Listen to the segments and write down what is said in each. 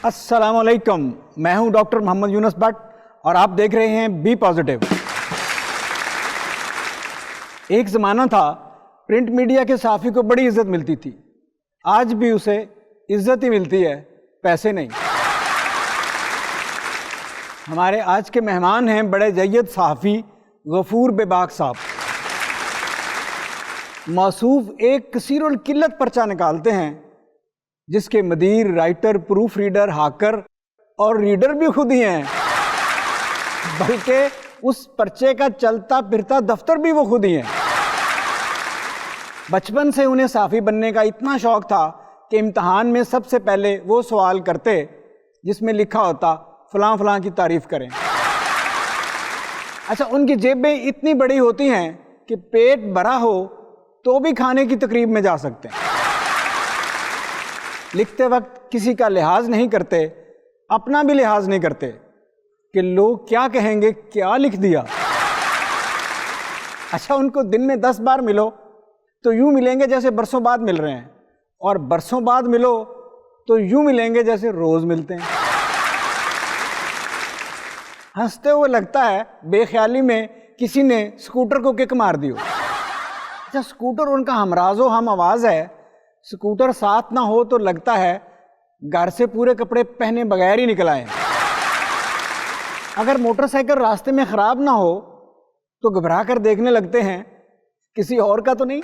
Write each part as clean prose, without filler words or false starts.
अस्सलामुअलैकुम, मैं हूं डॉक्टर मोहम्मद यूनुस भट्ट और आप देख रहे हैं बी पॉजिटिव। एक ज़माना था प्रिंट मीडिया के सहाफ़ी को बड़ी इज्जत मिलती थी। आज भी उसे इज्जत ही मिलती है, पैसे नहीं। हमारे आज के मेहमान हैं बड़े जय्यद सहाफ़ी गफूर बेबाक साहब। मौसूफ एक कसीरुल किल्लत पर्चा निकालते हैं जिसके मदीर, राइटर, प्रूफ रीडर, हाकर और रीडर भी खुद ही हैं, बल्कि उस पर्चे का चलता फिरता दफ्तर भी वो खुद ही हैं। बचपन से उन्हें साफ़ी बनने का इतना शौक था कि इम्तहान में सबसे पहले वो सवाल करते जिसमें लिखा होता फ़लाँ फ़लाँ की तारीफ़ करें। अच्छा, उनकी जेबें इतनी बड़ी होती हैं कि पेट भरा हो तो भी खाने की तकरीब में जा सकते हैं। लिखते वक्त किसी का लिहाज नहीं करते, अपना भी लिहाज नहीं करते कि लोग क्या कहेंगे, क्या लिख दिया। अच्छा, उनको दिन में 10 बार मिलो तो यूं मिलेंगे जैसे बरसों बाद मिल रहे हैं, और बरसों बाद मिलो तो यूं मिलेंगे जैसे रोज मिलते हैं। हंसते हुए लगता है बेख्याली में किसी ने स्कूटर को किक मार दी हो। अच्छा, स्कूटर उनका हमराजो हम आवाज़ है। स्कूटर साथ ना हो तो लगता है घर से पूरे कपड़े पहने बगैर ही निकल आए। अगर मोटरसाइकिल रास्ते में ख़राब ना हो तो घबरा कर देखने लगते हैं किसी और का तो नहीं।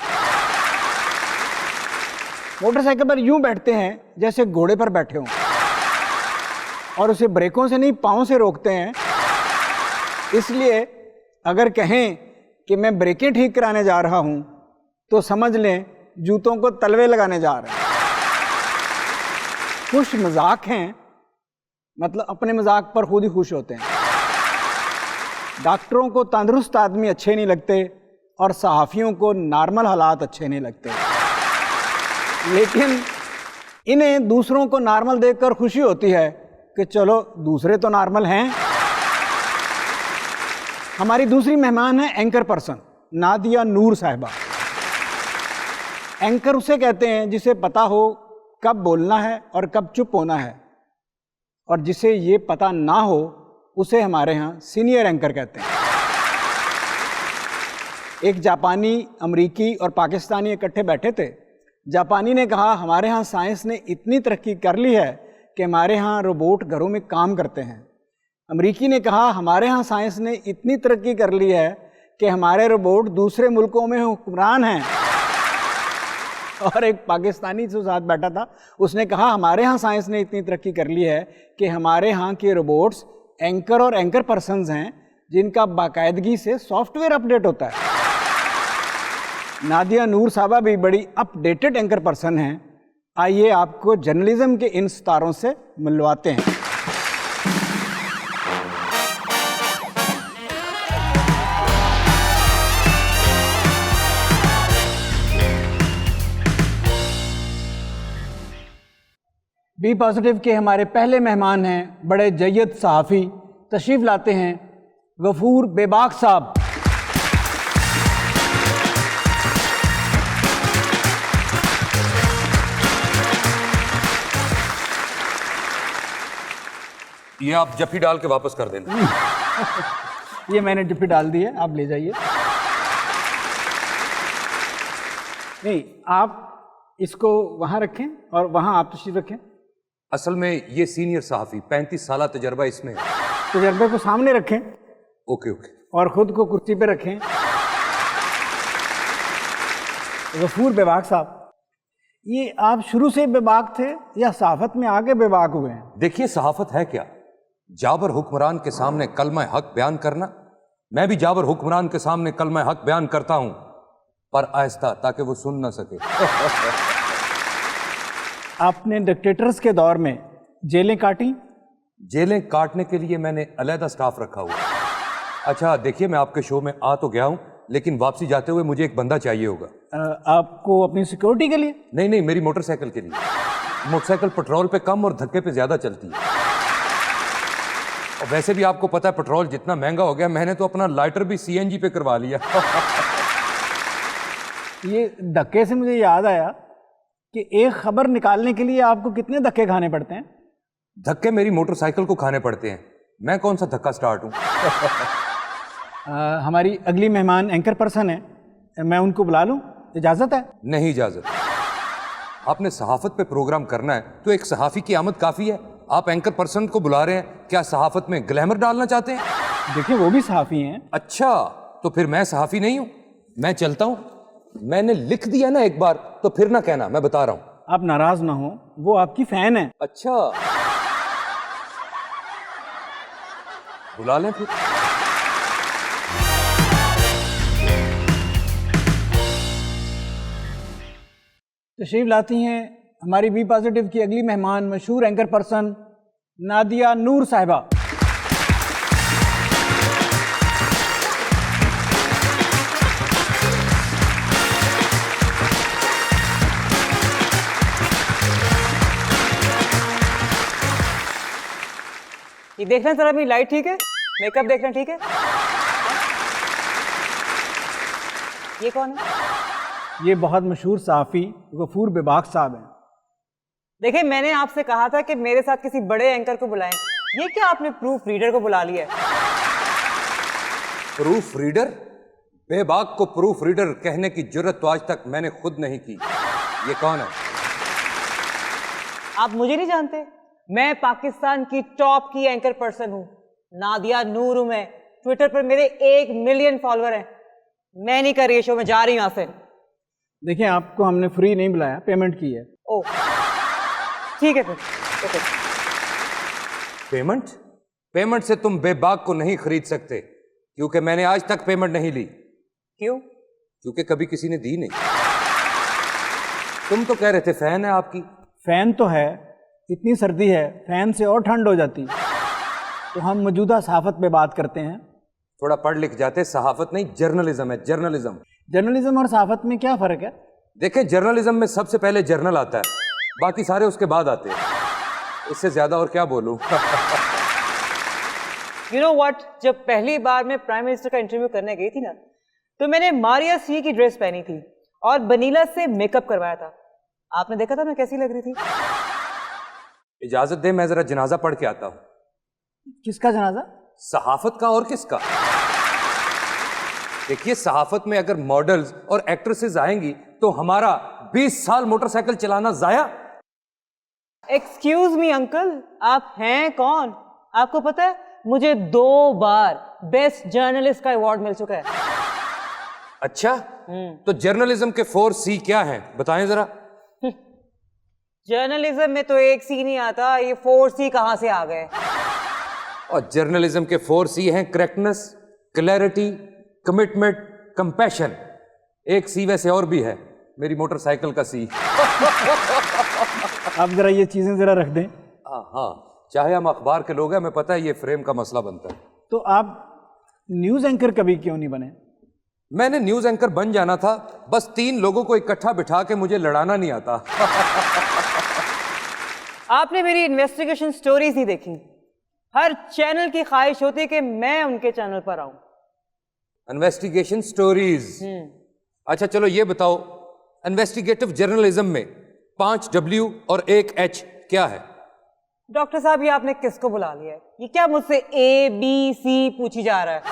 मोटरसाइकिल पर यूं बैठते हैं जैसे घोड़े पर बैठे हों, और उसे ब्रेकों से नहीं पाँव से रोकते हैं। इसलिए अगर कहें कि मैं ब्रेकें ठीक कराने जा रहा हूं तो समझ लें जूतों को तलवे लगाने जा रहे हैं। खुश मजाक हैं, मतलब अपने मजाक पर खुद ही खुश होते हैं। डॉक्टरों को तंदुरुस्त आदमी अच्छे नहीं लगते और सहाफ़ियों को नॉर्मल हालात अच्छे नहीं लगते, लेकिन इन्हें दूसरों को नॉर्मल देखकर खुशी होती है कि चलो दूसरे तो नॉर्मल हैं। हमारी दूसरी मेहमान है एंकर पर्सन नादिया नूर साहिबा। एंकर उसे कहते हैं जिसे पता हो कब बोलना है और कब चुप होना है, और जिसे ये पता ना हो उसे हमारे यहाँ सीनियर एंकर कहते हैं। एक जापानी, अमरीकी और पाकिस्तानी इकट्ठे बैठे थे। जापानी ने कहा, हमारे यहाँ साइंस ने इतनी तरक्की कर ली है कि हमारे यहाँ रोबोट घरों में काम करते हैं। अमरीकी ने कहा, हमारे यहाँ साइंस ने इतनी तरक्की कर ली है कि हमारे रोबोट दूसरे मुल्कों में हुक्मरान हैं। और एक पाकिस्तानी जो साथ बैठा था उसने कहा, हमारे यहाँ साइंस ने इतनी तरक्की कर ली है कि हमारे यहाँ के रोबोट्स एंकर और एंकर पर्सन्स हैं जिनका बाकायदगी से सॉफ्टवेयर अपडेट होता है। नादिया नूर साहबा भी बड़ी अपडेटेड एंकर पर्सन हैं। आइए आपको जर्नलिज्म के इन सितारों से मिलवाते हैं। बी पॉजिटिव के हमारे पहले मेहमान हैं बड़े जय्यद सहाफ़ी, तशरीफ़ लाते हैं गफूर बेबाक साहब। ये आप जफ्फी डाल के वापस कर देना। ये मैंने जफ्फी डाल दी है, आप ले जाइए। नहीं, आप इसको वहाँ रखें और वहाँ आप तशरीफ़ रखें। असल में ये सीनियर सहाफ़ी 35 साल तजर्बा इसमें। तजर्बे को सामने रखें। Okay okay. और ख़ुद को कुर्सी पे रखें। गफूर बेबाक साहब, ये आप शुरू से बेबाक थे या सहाफ़त में आके बेबाक हुए हैं? देखिए, सहाफ़त है क्या? जाबर हुक्मरान के सामने कलमा हक बयान करना। मैं भी जाबर हुक्मरान के सामने कलमा हक बयान करता हूं, पर आहिस्ता, ताकि वो सुन ना सके। आपने डिक्टेटर्स के दौर में जेलें काटी? जेलें काटने के लिए मैंने अलहदा स्टाफ रखा हुआ। अच्छा देखिए, मैं आपके शो में आ तो गया हूं, लेकिन वापसी जाते हुए मुझे एक बंदा चाहिए होगा। आपको अपनी सिक्योरिटी के लिए? नहीं नहीं, मेरी मोटरसाइकिल के लिए। मोटरसाइकिल पेट्रोल पे कम और धक्के पे ज्यादा चलती है। और वैसे भी आपको पता है पेट्रोल जितना महंगा हो गया, मैंने तो अपना लाइटर भी सीएनजी पे करवा लिया। ये धक्के से मुझे याद आया कि एक खबर निकालने के लिए आपको कितने धक्के खाने पड़ते हैं? धक्के मेरी मोटरसाइकिल को खाने पड़ते हैं, मैं कौन सा धक्का स्टार्ट हूँ। हमारी अगली मेहमान एंकर पर्सन है, मैं उनको बुला लूं, इजाज़त है? नहीं इजाजत। आपने सहाफत पे प्रोग्राम करना है तो एक सहाफ़ी की आमद काफ़ी है। आप एंकर पर्सन को बुला रहे हैं, क्या सहाफत में ग्लैमर डालना चाहते हैं? देखिए वो भी सहाफ़ी हैं। अच्छा, तो फिर मैं सहाफ़ी नहीं हूँ, मैं चलता हूँ। मैंने लिख दिया ना एक बार, तो फिर ना कहना, मैं बता रहा हूँ। आप नाराज़ ना हो, वो आपकी फ़ैन है। अच्छा, बुला लें फिर। तशरीफ लाती हैं हमारी बी पॉजिटिव की अगली मेहमान, मशहूर एंकर पर्सन नादिया नूर साहिबा। ये देखना सर, अभी लाइट ठीक है, मेकअप देखना ठीक है। ये कौन है? ये बहुत मशहूर सहाफ़ी गफूर बेबाक साहब हैं। देखिए, मैंने आपसे कहा था कि मेरे साथ किसी बड़े एंकर को बुलाएं, ये क्या आपने प्रूफ रीडर को बुला लिया है? Proof reader? बेबाक को प्रूफ रीडर कहने की जुर्रत तो आज तक मैंने खुद नहीं की। ये कौन है? आप मुझे नहीं जानते? मैं पाकिस्तान की टॉप की एंकर पर्सन हूँ, नादिया नूर हूं मैं। ट्विटर पर मेरे 1 मिलियन फॉलोअर हैं। मैं नहीं कर रही शो में, जा रही हूं यहाँ से। देखिए आपको हमने फ्री नहीं बुलाया, पेमेंट की है। ओह ठीक है फिर, ओके। पेमेंट? पेमेंट से तुम बेबाक को नहीं खरीद सकते, क्योंकि मैंने आज तक पेमेंट नहीं ली। क्यों? क्योंकि कभी किसी ने दी नहीं। तुम तो कह रहे थे फैन है आपकी। फ़ैन तो है, इतनी सर्दी है, फ़ैन से और ठंड हो जाती। तो हम मौजूदा सहाफ़त पे बात करते हैं। थोड़ा पढ़ लिख जाते। सहाफत नहीं, जर्नलिज्म है, जर्नलिज्म। जर्नलिज्म और सहाफ़त में क्या फ़र्क है? देखें, जर्नलिज्म में सबसे पहले जर्नल आता है, बाकी सारे उसके बाद आते हैं। इससे ज्यादा और क्या बोलूं। यू नो व्हाट, जब पहली बार मैं प्राइम मिनिस्टर का इंटरव्यू करने गई थी ना, तो मैंने मारिया सी की ड्रेस पहनी थी और बनीला से मेकअप करवाया था। आपने देखा था मैं कैसी लग रही थी? इजाजत दे, मैं जरा जनाजा पढ़ के आता हूं। किसका जनाजा? सहाफत का। और किसका? देखिए, सहाफत में अगर मॉडल्स और एक्ट्रेसेस आएंगी तो हमारा 20 साल मोटरसाइकिल चलाना जाया। एक्सक्यूज मी अंकल, आप हैं कौन? आपको पता है मुझे 2 बार बेस्ट जर्नलिस्ट का अवार्ड मिल चुका है। अच्छा, तो जर्नलिज्म के 4C क्या हैं, बताएं जरा। जर्नलिज्म में तो 1 C नहीं आता, ये 4C कहां से आ गए? और जर्नलिज्म के 4C हैं correctness, clarity, commitment, compassion. 1 C वैसे और भी है, मेरी मोटरसाइकिल का C। आप जरा ये चीज़ें ज़रा रख दें। हाँ, चाहे हम अखबार के लोग हैं, हमें पता है ये फ्रेम का मसला बनता है। तो आप न्यूज़ एंकर कभी क्यों नहीं बने? मैंने न्यूज़ एंकर बन जाना था, बस 3 लोगों को इकट्ठा बिठा के मुझे लड़ाना नहीं आता। आपने मेरी इन्वेस्टिगेशन स्टोरीज नहीं देखी। हर चैनल की ख्वाहिश होती है कि मैं उनके चैनल पर आऊं। Investigation stories? अच्छा चलो ये बताओ, इन्वेस्टिगेटिव जर्नलिज्म में 5 W और 1 H क्या है? डॉक्टर साहब, ये आपने किसको बुला लिया है? ये क्या मुझसे A, B, C पूछी जा रहा है?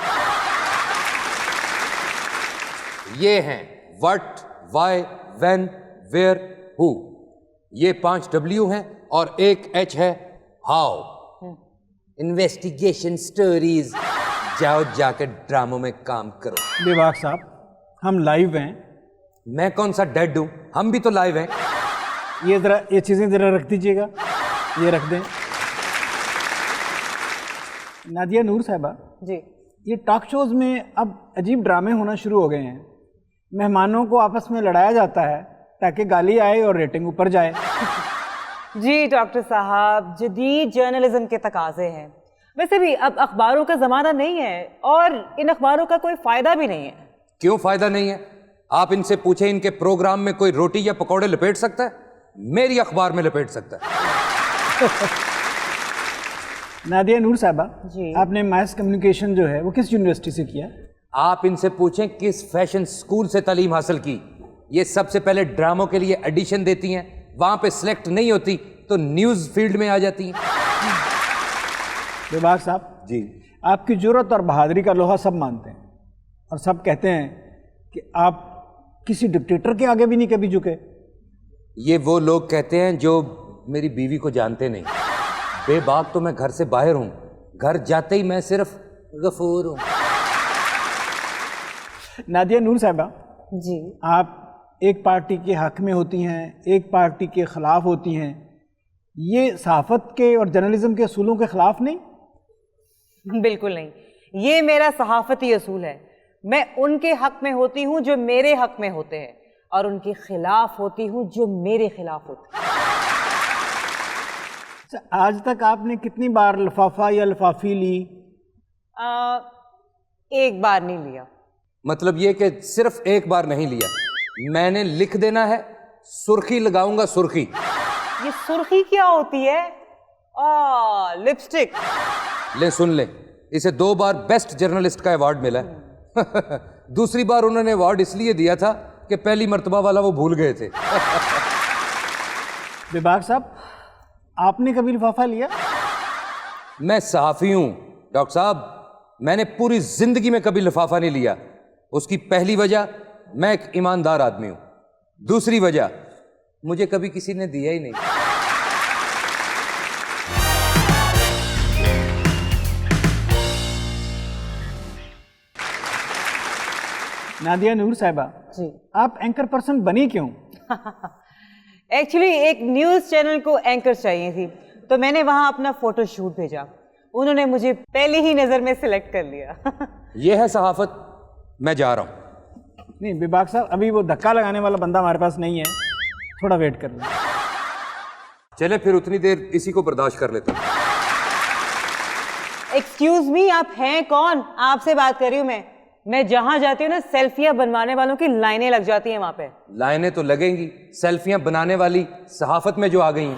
ये हैं what, why, when, where, who. ये 5 W हैं और 1 H है हाउ। Investigation stories. जाओ जाकर ड्रामों में काम करो। बेबाक साहब, हम लाइव हैं। मैं कौन सा डेड हूं, हम भी तो लाइव हैं। ये चीज़ें ज़रा रख दीजिएगा, ये रख दें। नादिया नूर साहिबा जी, ये टॉक शोज़ में अब अजीब ड्रामे होना शुरू हो गए हैं। मेहमानों को आपस में लड़ाया जाता है ताकि गाली आए और रेटिंग ऊपर जाए। जी डॉक्टर साहब, जदीद जर्नलिज्म के तकाजे हैं। वैसे भी अब अखबारों का ज़माना नहीं है और इन अखबारों का कोई फ़ायदा भी नहीं है। क्यों फ़ायदा नहीं है? आप इनसे पूछे, इनके प्रोग्राम में कोई रोटी या पकौड़े लपेट सकता है? मेरी अखबार में लपेट सकता है। नादिया नूर साहिबा जी, आपने मास कम्युनिकेशन जो है वो किस यूनिवर्सिटी से किया? आप इनसे पूछें किस फैशन स्कूल से तालीम हासिल की। ये सबसे पहले ड्रामों के लिए ऑडिशन देती हैं, वहां पे सिलेक्ट नहीं होती तो न्यूज़ फील्ड में आ जाती हैं। बेबाक साहब जी। आपकी जुर्रत और बहादुरी का लोहा सब मानते हैं और सब कहते हैं कि आप किसी डिक्टेटर के आगे भी नहीं कभी झुके। ये वो लोग कहते हैं जो मेरी बीवी को जानते नहीं। बेबाक तो मैं घर से बाहर हूं, घर जाते ही मैं सिर्फ गफूर हूं। नादिया नूर साहिबा, जी। आप एक पार्टी के हक में होती हैं, एक पार्टी के ख़िलाफ़ होती हैं, ये सहाफ़त के और जर्नलिज़्म के असूलों के ख़िलाफ़ नहीं? बिल्कुल नहीं, ये मेरा सहाफ़ती असूल है। मैं उनके हक में होती हूँ जो मेरे हक में होते हैं और उनके खिलाफ होती हूँ जो मेरे खिलाफ होते हैं। आज तक आपने कितनी बार लिफाफा या लिफाफी ली? एक बार नहीं लिया। मतलब ये कि सिर्फ एक बार नहीं लिया। मैंने लिख देना है, सुर्खी लगाऊंगा, सुर्खी। ये सुर्खी क्या होती है? लिपस्टिक। ले सुन ले, इसे 2 बार बेस्ट जर्नलिस्ट का अवार्ड मिला है। दूसरी बार उन्होंने अवार्ड इसलिए दिया था कि पहली मर्तबा वाला वो भूल गए थे। बेबाक साहब, आपने कभी लिफाफा लिया? मैं सहाफ़ी हूं डॉक्टर साहब, मैंने पूरी जिंदगी में कभी लिफाफा नहीं लिया। उसकी पहली वजह, मैं एक ईमानदार आदमी हूं। दूसरी वजह, मुझे कभी किसी ने दिया ही नहीं। नादिया नूर साहिबा जी। आप एंकर पर्सन बनी क्यों? एक्चुअली एक न्यूज़ चैनल को एंकर चाहिए थी, तो मैंने वहां अपना फोटो शूट भेजा। उन्होंने मुझे पहली ही नज़र में सिलेक्ट कर लिया। यह है सहाफत। मैं जा रहा हूं। नहीं बेबाक साहब, अभी वो धक्का लगाने वाला बंदा हमारे पास नहीं है, थोड़ा वेट कर लें। चले फिर, उतनी देर इसी को बर्दाश्त कर लेता हूं। एक्सक्यूज मी, आप हैं कौन? आपसे बात कर रही हूँ मैं जहां जाती हूँ ना, सेल्फियां बनवाने वालों की लाइनें लग जाती हैं वहां पे। लाइनें तो लगेंगी, सेल्फियां बनाने वाली सहाफत में जो आ गई हैं।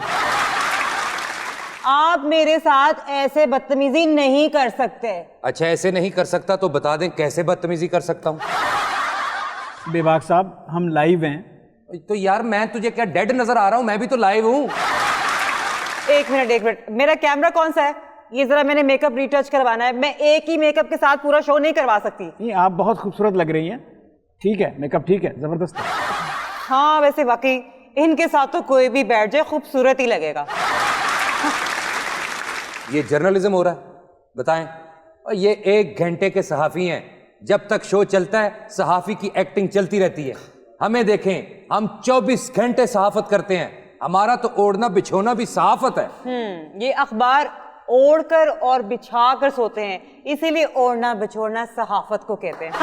आप मेरे साथ ऐसे बदतमीजी नहीं कर सकते। अच्छा, ऐसे नहीं कर सकता तो बता दें कैसे बदतमीजी कर सकता हूं। बेबाक साहब, हम लाइव हैं। तो यार मैं तुझे क्या डेड नजर आ रहा हूं? मैं भी तो लाइव हूं। एक मिनट, मेरा कैमरा कौन सा है? ये जरा मैंने मेकअप रिटच करवाना है। मैं एक ही मेकअप के साथ पूरा शो नहीं करवा सकती। नहीं, आप बहुत खूबसूरत लग रही हैं। ठीक है, मेकअप ठीक है, जबरदस्त है। हाँ, वैसे वाकई इनके साथ तो कोई भी बैठ जाए खूबसूरत ही लगेगा। ये जर्नलिज्म हो रहा है, बताएं। और ये 1 घंटे के सहाफी हैं, जब तक शो चलता है सहाफी की एक्टिंग चलती रहती है। हमें देखें, हम 24 घंटे सहाफत करते हैं। हमारा तो ओढ़ना बिछोना भी सहाफत है। ये अखबार ओढ़कर और बिछा कर सोते हैं, इसीलिए ओढ़ना बिछोड़ना सहाफत को कहते हैं।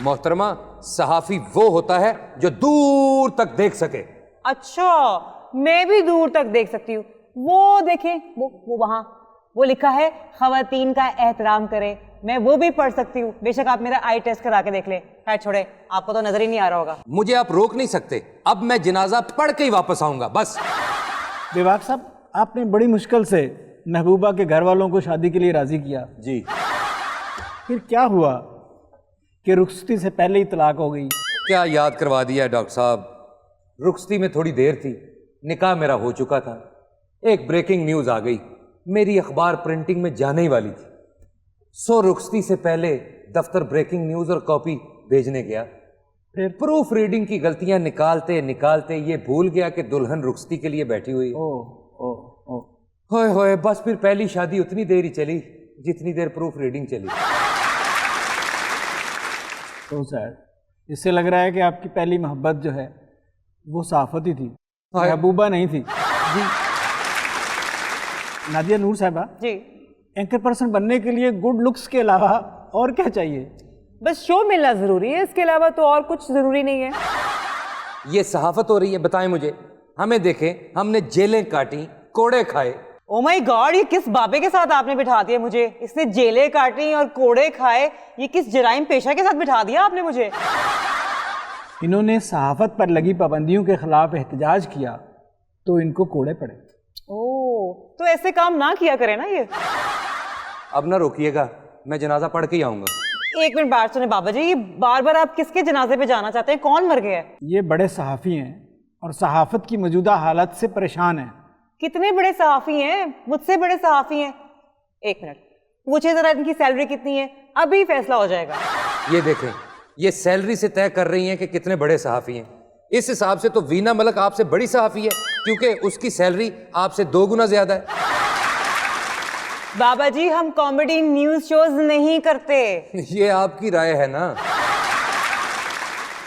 मोहतरमा, सहाफी वो होता है जो दूर तक देख सके। अच्छा, मैं भी दूर तक देख सकती हूँ। वो देखें, वो वहां वो लिखा है खवातीन का एहतराम करें। मैं वो भी पढ़ सकती हूँ। बेशक आप मेरा आई टेस्ट करा के देख ले। खैर छोड़े, आपको तो नजर ही नहीं आ रहा होगा। मुझे आप रोक नहीं सकते। अब मैं जनाजा पढ़ के ही वापस आऊंगा, बस। बेबाक साहब, आपने बड़ी मुश्किल से महबूबा के घर वालों को शादी के लिए राजी किया। जी। फिर क्या हुआ कि रुखसती से पहले ही तलाक हो गई? क्या याद करवा दिया है डॉक्टर साहब। रुखसती में थोड़ी देर थी, निकाह मेरा हो चुका था। एक ब्रेकिंग न्यूज आ गई, मेरी अखबार प्रिंटिंग में जाने ही वाली थी। सो रुखसती से पहले दफ्तर ब्रेकिंग न्यूज और कॉपी भेजने गया। फिर प्रूफ रीडिंग की गलतियां निकालते निकालते ये भूल गया कि दुल्हन रुखसती के लिए बैठी हुई है। ओ होए होए, बस फिर पहली शादी उतनी देर ही चली जितनी देर प्रूफ रीडिंग चली। तो सैड। इससे लग रहा है कि आपकी पहली मोहब्बत जो है वो सहाफत ही थी, महबूबा नहीं थी। जी। नादिया नूर साहिबा जी। एंकर पर्सन बनने के लिए गुड लुक्स के अलावा और क्या चाहिए? बस शो मिलना जरूरी है, इसके अलावा तो और कुछ जरूरी नहीं है। ये सहाफत हो रही है, बताएं मुझे। हमें देखें, हमने जेलें काटी, कोड़े खाए। ओ माय गॉड, ये किस बाबे के साथ आपने बिठा दिया मुझे? इसने जेलें काटी और कोड़े खाए, ये किस जराइम पेशा के साथ बिठा दिया आपने मुझे? इन्होंने सहाफत पर लगी पाबंदियों के खिलाफ एहतजाज किया तो इनको कोड़े पड़े। ओह, तो ऐसे काम ना किया करे ना ये। अब ना रोकिएगा, मैं जनाजा पढ़ के ही आऊंगा। एक मिनट बात सुने बाबा जी, ये बार बार आप किसके जनाजे पे जाना चाहते हैं? कौन मर गया है? ये बड़े सहाफ़ी हैं और सहाफ़त की मौजूदा हालत से परेशान हैं। कितने बड़े सहाफी हैं, मुझसे बड़े सहाफी हैं। एक मिनट, पूछे जरा इनकी सैलरी कितनी है, अभी फैसला हो जाएगा। ये देखें, ये सैलरी से तय कर रही हैं कि कितने बड़े सहाफी हैं। इस हिसाब से तो वीना मलक आपसे बड़ी सहाफी है, क्योंकि उसकी सैलरी आपसे 2 गुना ज्यादा है। बाबा जी, हम कॉमेडी न्यूज शोज नहीं करते। ये आपकी राय है ना।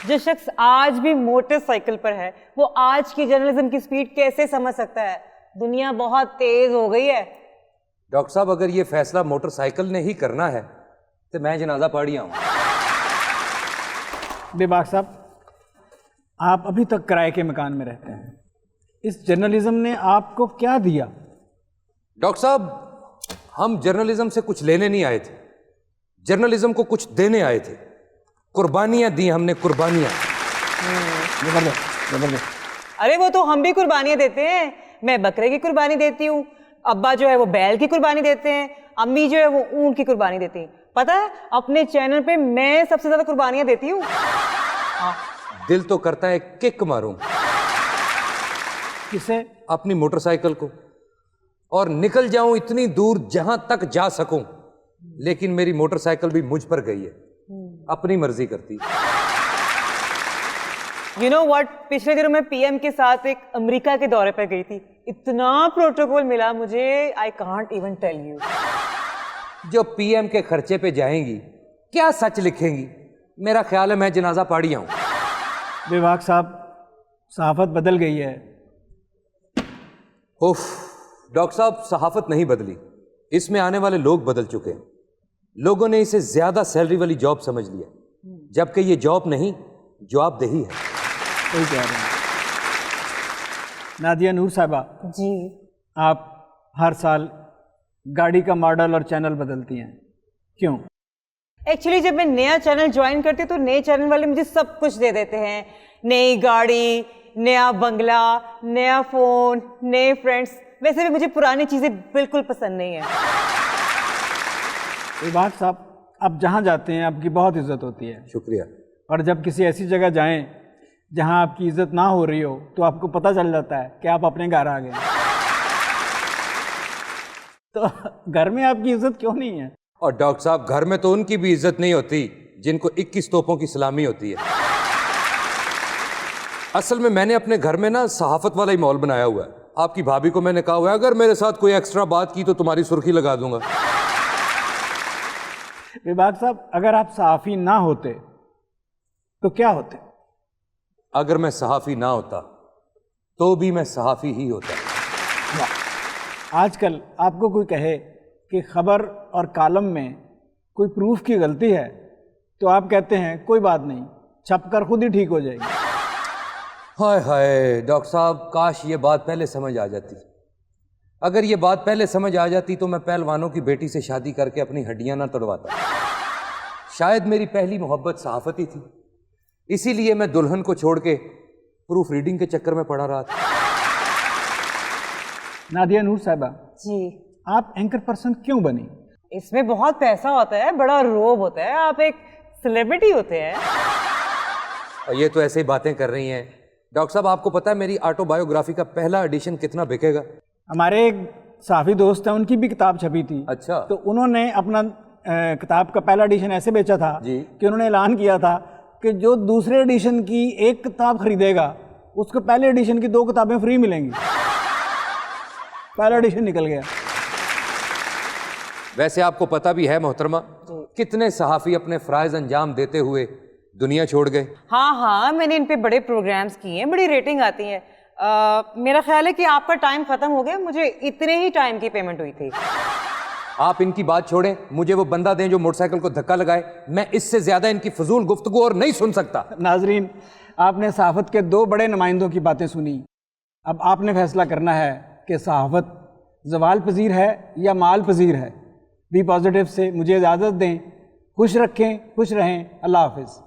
जो शख्स आज भी मोटरसाइकिल पर है, वो आज की जर्नलिज्म की स्पीड कैसे समझ सकता है? दुनिया बहुत तेज हो गई है। डॉक्टर साहब, अगर ये फैसला मोटरसाइकिल ने ही करना है तो मैं जनाजा पढ़ी आऊँ। बेबाक साहब, आप अभी तक किराए के मकान में रहते हैं। इस जर्नलिज्म ने आपको क्या दिया? डॉक्टर साहब, हम जर्नलिज्म से कुछ लेने नहीं आए थे, जर्नलिज्म को कुछ देने आए थे। कुर्बानियां दी हमने, कुर्बानियां। अरे वो तो हम भी कुर्बानियां देते हैं। मैं बकरे की कुर्बानी देती हूँ, अब्बा जो है वो बैल की कुर्बानी देते हैं, अम्मी जो है वो ऊंट की कुर्बानी देती हैं। पता है, अपने चैनल पे मैं सबसे ज्यादा कुर्बानियां देती हूँ। दिल तो करता है किक मारूं किसे? अपनी मोटरसाइकिल को, और निकल जाऊं इतनी दूर जहां तक जा सकूं। लेकिन मेरी मोटरसाइकिल भी मुझ पर गई है, अपनी मर्जी करती। यू नो व्हाट, पिछले दिनों मैं पीएम के साथ एक अमेरिका के दौरे पर गई थी। इतना प्रोटोकॉल मिला मुझे, I can't even tell you. जो पीएम के खर्चे पे जाएंगी, क्या सच लिखेंगी? मेरा ख्याल है मैं जनाजा पढ़ी आऊं। बेबाक साहब, सहाफत बदल गई है। उफ, डॉक्टर साहब, सहाफत नहीं बदली, इसमें आने वाले लोग बदल चुके हैं। लोगों ने इसे ज्यादा सैलरी वाली जॉब समझ लिया, जबकि ये जॉब नहीं, जवाबदेही है। सही कह रहे हैं। नादिया नूर साहिबा जी, आप हर साल गाड़ी का मॉडल और चैनल बदलती हैं, क्यों? एक्चुअली जब मैं नया चैनल ज्वाइन करती हूँ तो नए चैनल वाले मुझे सब कुछ दे देते हैं। नई गाड़ी, नया बंगला, नया फोन, नए फ्रेंड्स। वैसे भी मुझे पुरानी चीजें बिल्कुल पसंद नहीं है। बेबाक साहब, आप जहाँ जाते हैं आपकी बहुत इज्जत होती है, शुक्रिया। और जब किसी ऐसी जगह जाएं जहाँ आपकी इज्जत ना हो रही हो तो आपको पता चल जाता है कि आप अपने घर आ गए। तो घर में आपकी इज्जत क्यों नहीं है? और डॉक्टर साहब, घर में तो उनकी भी इज्जत नहीं होती जिनको 21 तोपों की सलामी होती है। असल में मैंने अपने घर में ना सहाफत वाला ही माहौल बनाया हुआ है। आपकी भाभी को मैंने कहा हुआ है, अगर मेरे साथ कोई एक्स्ट्रा बात की तो तुम्हारी सुर्खी लगा दूंगा। बेबाक साहब, अगर आप सहाफ़ी ना होते तो क्या होते? अगर मैं सहाफ़ी ना होता तो भी मैं सहाफ़ी ही होता। आजकल आपको कोई कहे कि खबर और कॉलम में कोई प्रूफ की गलती है तो आप कहते हैं कोई बात नहीं, छपकर खुद ही ठीक हो जाएगी। हाय हाय डॉक्टर साहब, काश ये बात पहले समझ आ जाती। अगर ये बात पहले समझ आ जाती तो मैं पहलवानों की बेटी से शादी करके अपनी हड्डियां ना तोड़वाता। शायद मेरी पहली मोहब्बत सहाफत ही थी, इसीलिए मैं दुल्हन को छोड़ के प्रूफ रीडिंग के चक्कर में पड़ा रहा था। नादिया नूर साहिबा जी, आप एंकर पर्सन क्यों बनी? इसमें बहुत पैसा होता है, बड़ा रोब होता है, आप एक सेलिब्रिटी होते हैं। और ये तो ऐसे ही बातें कर रही हैं। डॉक्टर साहब, आपको पता है मेरी ऑटोबायोग्राफी का पहला एडिशन कितना बिकेगा? हमारे एक साफी दोस्त हैं, उनकी भी किताब छपी थी। अच्छा। तो उन्होंने अपना किताब का पहला एडिशन ऐसे बेचा था जी। कि उन्होंने ऐलान किया था कि जो दूसरे एडिशन की एक किताब खरीदेगा उसको पहले एडिशन की 2 किताबें फ्री मिलेंगी। पहला एडिशन निकल गया। वैसे आपको पता भी है मोहतरमा, कितने सहाफ़ी अपने फ़राइज़ अंजाम देते हुए दुनिया छोड़ गए। हाँ हाँ, मैंने इन पे बड़े प्रोग्राम्स किए हैं, बड़ी रेटिंग आती है। मेरा ख्याल है कि आपका टाइम खत्म हो गया, मुझे इतने ही टाइम की पेमेंट हुई थी। आप इनकी बात छोड़ें, मुझे वो बंदा दें जो मोटरसाइकिल को धक्का लगाए। मैं इससे ज्यादा इनकी फजूल गुफ्तगू और नहीं सुन सकता। नाजरीन, आपने सहाफत के 2 बड़े नुमाइंदों की बातें सुनी। अब आपने फैसला करना है कि सहाफत ज़वाल पजीर है या माल पजीर है। बी पॉजिटिव से मुझे इजाज़त दें। खुश रखें, खुश रहें। अल्लाह हाफिज़।